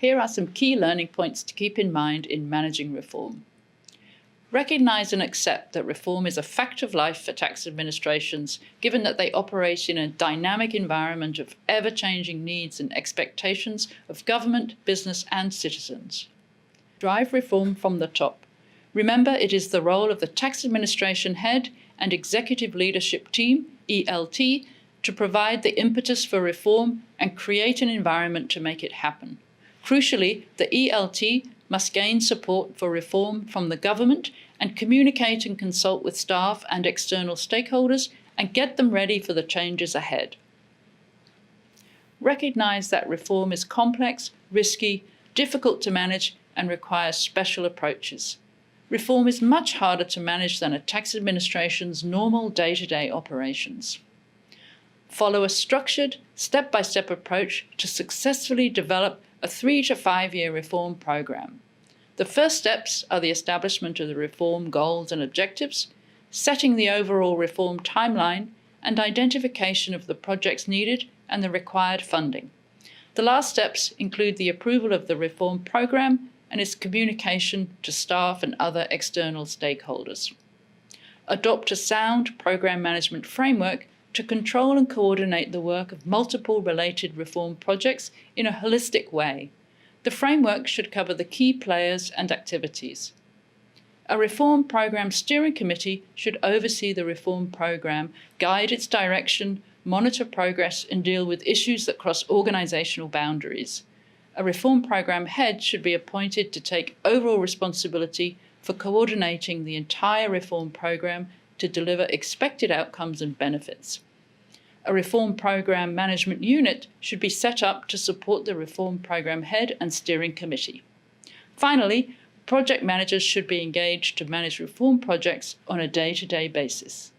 Here are some key learning points to keep in mind in managing reform. Recognise and accept that reform is a fact of life for tax administrations, given that they operate in a dynamic environment of ever-changing needs and expectations of government, business and citizens. Drive reform from the top. Remember, it is the role of the tax administration head and executive leadership team, ELT, to provide the impetus for reform and create an environment to make it happen. Crucially, the ELT must gain support for reform from the government and communicate and consult with staff and external stakeholders and get them ready for the changes ahead. Recognise that reform is complex, risky, difficult to manage and requires special approaches. Reform is much harder to manage than a tax administration's normal day-to-day operations. Follow a structured, step-by-step approach to successfully develop a 3 to 5 year reform program. The first steps are the establishment of the reform goals and objectives, setting the overall reform timeline, and identification of the projects needed and the required funding. The last steps include the approval of the reform program and its communication to staff and other external stakeholders. Adopt a sound program management framework to control and coordinate the work of multiple related reform projects in a holistic way. The framework should cover the key players and activities. A reform program steering committee should oversee the reform program, guide its direction, monitor progress, and deal with issues that cross organizational boundaries. A reform program head should be appointed to take overall responsibility for coordinating the entire reform program to deliver expected outcomes and benefits. A reform program management unit should be set up to support the reform program head and steering committee. Finally, project managers should be engaged to manage reform projects on a day-to-day basis.